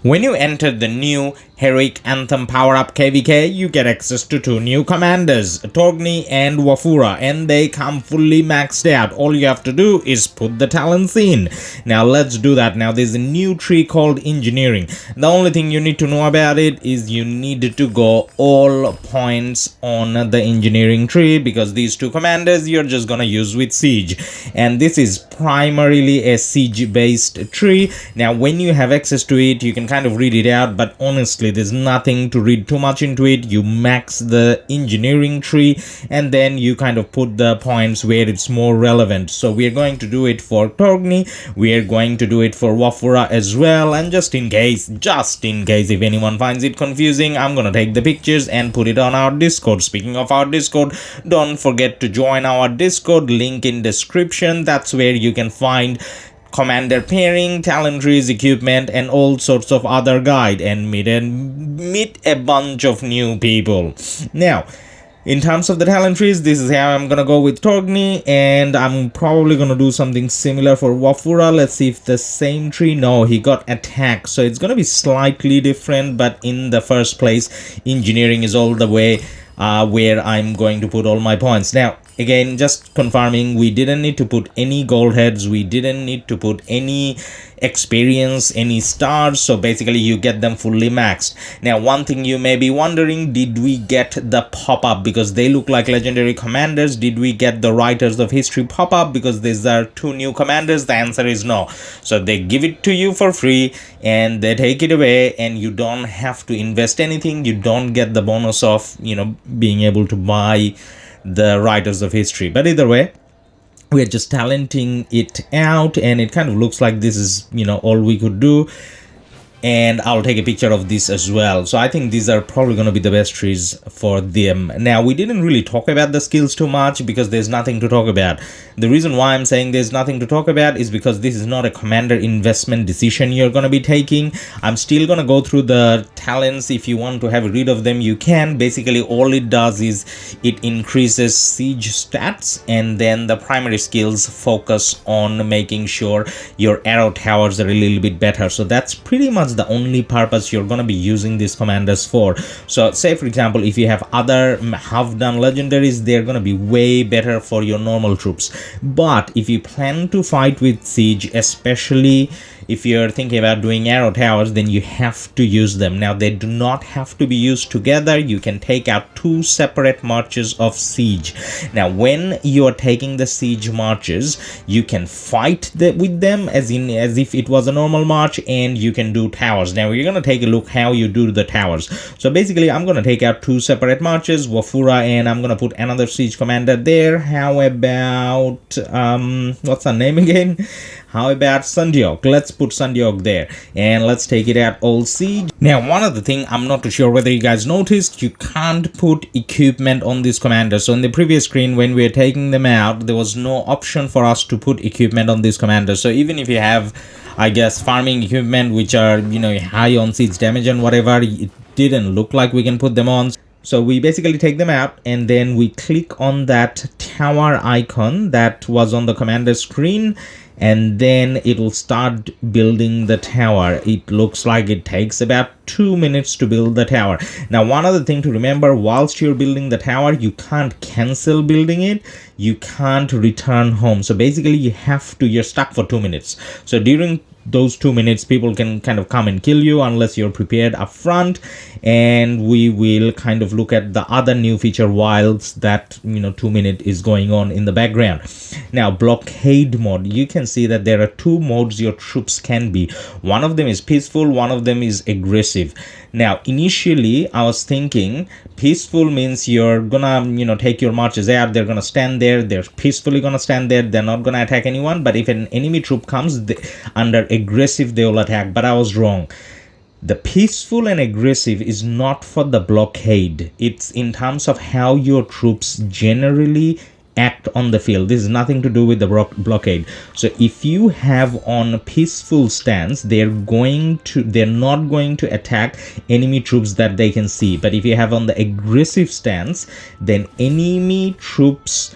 When you enter the new Heroic Anthem power-up KvK, you get access to two new commanders, Torgny and Wafura, and they come fully maxed out. All you have to do is put the talents in. Now let's do that. Now there's a new tree called Engineering. The only thing you need to know about it is you need to go all points on the Engineering tree, because these two commanders you're just gonna use with Siege. And this is primarily a Siege-based tree. Now when you have access to it, you can kind of read it out, but honestly there's nothing to read too much into it. You max the Engineering tree and then you kind of put the points where it's more relevant. So we are going to do it for Torgny, we are going to do it for Wafura as well, and just in case if anyone finds it confusing, I'm gonna take the pictures and put it on our Discord. Speaking of our Discord, don't forget to join our Discord, link in description. That's where you can find commander pairing, talent trees, equipment, and all sorts of other guide, and meet a bunch of new people. Now in terms of the talent trees, this is how I'm gonna go with Torgny, and I'm probably gonna do something similar for Wafura. Let's see if the same tree. No, he got attack, so it's gonna be slightly different, but in the first place Engineering is all the way where I'm going to put all my points. Now again, just confirming, we didn't need to put any gold heads, we didn't need to put any experience, any stars, so basically you get them fully maxed. Now one thing you may be wondering, did we get the pop-up, because they look like legendary commanders? Did we get the Writers of History pop-up because these are two new commanders? The answer is no. So they give it to you for free and they take it away, and you don't have to invest anything. You don't get the bonus of, you know, being able to buy the Writers of History. But either way, we're just talenting it out, and it kind of looks like this is, you know, all we could do. And I'll take a picture of this as well. So I think these are probably going to be the best trees for them. Now we didn't really talk about the skills too much because there's nothing to talk about. The reason why I'm saying there's nothing to talk about is because this is not a commander investment decision you're going to be taking. I'm still going to go through the talents. If you want to have a read of them, you can. Basically all it does is it increases siege stats, and then the primary skills focus on making sure your arrow towers are a little bit better. So that's pretty much the only purpose you're going to be using these commanders for. So say for example, if you have other half-done legendaries, they're going to be way better for your normal troops. But if you plan to fight with siege, especially if you're thinking about doing arrow towers, then you have to use them. Now they do not have to be used together. You can take out two separate marches of siege. Now when you're taking the siege marches, you can fight with them as if it was a normal march, and you can do towers. Now we're going to take a look how you do the towers. So basically I'm going to take out two separate marches, Wafura, and I'm going to put another siege commander there. How about what's her name again? How about Sundiok? Let's put Sundiok there, and let's take it out all siege. Now one other thing, I'm not too sure whether you guys noticed, you can't put equipment on this commander. So in the previous screen when we were taking them out, there was no option for us to put equipment on this commander. So even if you have, I guess, farming equipment which are, you know, high on siege damage and whatever, it didn't look like we can put them on. So we basically take them out, and then we click on that tower icon that was on the commander screen, and then it will start building the tower. It looks like it takes about 2 minutes to build the tower. Now one other thing to remember, whilst you're building the tower, you can't cancel building it, you can't return home. So basically you're stuck for 2 minutes. So during those 2 minutes, people can kind of come and kill you unless you're prepared up front, and we will kind of look at the other new feature whilst that, you know, 2 minute is going on in the background. Now blockade mode, you can see that there are two modes your troops can be. One of them is peaceful, one of them is aggressive. Now initially I was thinking peaceful means you're gonna, you know, take your marches out, they're gonna stand there, they're peacefully gonna stand there, they're not gonna attack anyone. But if an enemy troop comes under aggressive, they will attack. But I was wrong. The peaceful and aggressive is not for the blockade. It's in terms of how your troops generally act on the field. This is nothing to do with the blockade. So if you have on peaceful stance, they're not going to attack enemy troops that they can see. But if you have on the aggressive stance, then enemy troops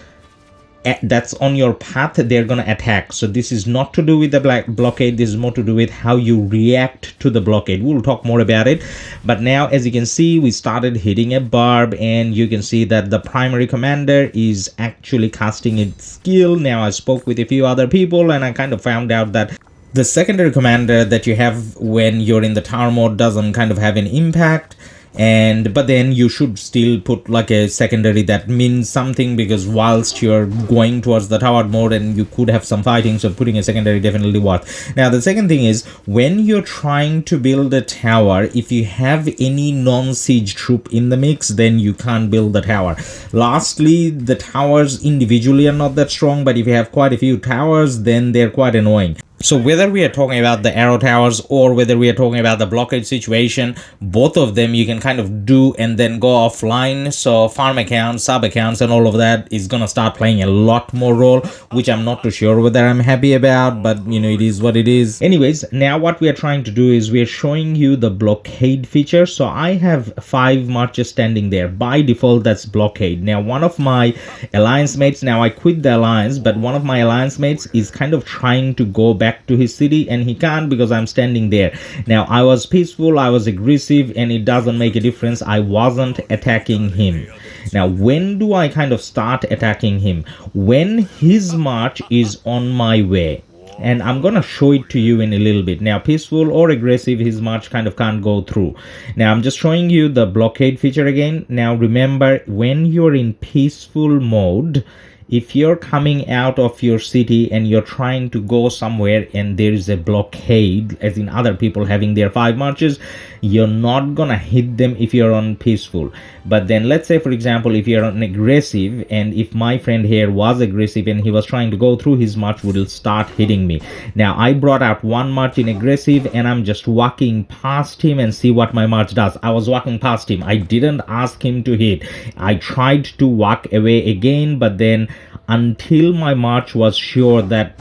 that's on your path, they're gonna attack. So this is not to do with the blockade, this is more to do with how you react to the blockade. We'll talk more about it. But now, as you can see, we started hitting a barb, and you can see that the primary commander is actually casting its skill. Now I spoke with a few other people, and I kind of found out that the secondary commander that you have when you're in the tower mode doesn't kind of have an impact. But then you should still put like a secondary that means something, because whilst you're going towards the tower mode and you could have some fighting, so putting a secondary definitely works. Now the second thing is, when you're trying to build a tower, if you have any non-siege troop in the mix, then you can't build the tower. Lastly, the towers individually are not that strong, but if you have quite a few towers, then they're quite annoying. So whether we are talking about the arrow towers or whether we are talking about the blockade situation, both of them you can kind of do and then go offline. So farm accounts, sub accounts and all of that is gonna start playing a lot more role, which I'm not too sure whether I'm happy about, but you know, it is what it is. Anyways, now what we are trying to do is we are showing you the blockade feature. So I have 5 marches standing there. By default, that's blockade. Now one of my alliance mates, now I quit the alliance, but one of my alliance mates is kind of trying to go back to his city, and he can't because I'm standing there. Now I was peaceful, I was aggressive, and it doesn't make a difference. I wasn't attacking him. Now when do I kind of start attacking him? When his march is on my way, and I'm gonna show it to you in a little bit. Now peaceful or aggressive, his march kind of can't go through. Now I'm just showing you the blockade feature again. Now remember, when you're in peaceful mode, if you're coming out of your city and you're trying to go somewhere and there is a blockade, as in other people having their 5 marches, you're not gonna hit them if you're on peaceful. But then let's say, for example, if you're on aggressive, and if my friend here was aggressive and he was trying to go through, his march will start hitting me. Now I brought out 1 march in aggressive, and I'm just walking past him and see what my march does. I was walking past him, I didn't ask him to hit. I tried to walk away again, but then until my march was sure that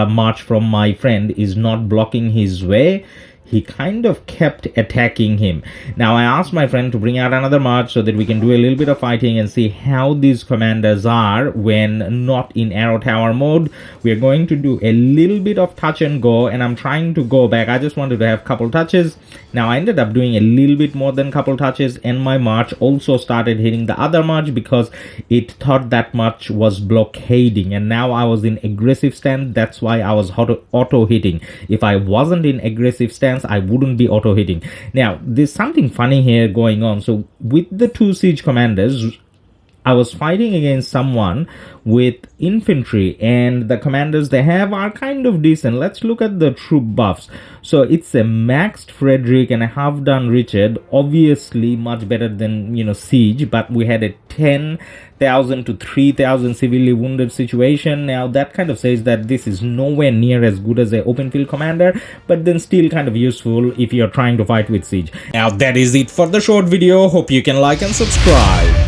march from my friend is not blocking his way, he kind of kept attacking him. Now I asked my friend to bring out another march so that we can do a little bit of fighting and see how these commanders are when not in arrow tower mode. We are going to do a little bit of touch and go, and I'm trying to go back. I just wanted to have a couple touches. Now I ended up doing a little bit more than a couple touches, and my march also started hitting the other march because it thought that march was blockading, and now I was in aggressive stance. That's why I was auto hitting. If I wasn't in aggressive stance, I wouldn't be auto hitting. Now there's something funny here going on. So with the 2 siege commanders, I was fighting against someone with infantry, and the commanders they have are kind of decent. Let's look at the troop buffs. So it's a maxed Frederick and a half done Richard, obviously much better than, you know, siege, but we had a 10,000 to 3,000 severely wounded situation. Now that kind of says that this is nowhere near as good as an open field commander, but then still kind of useful if you're trying to fight with siege. Now that is it for the short video. Hope you can like and subscribe.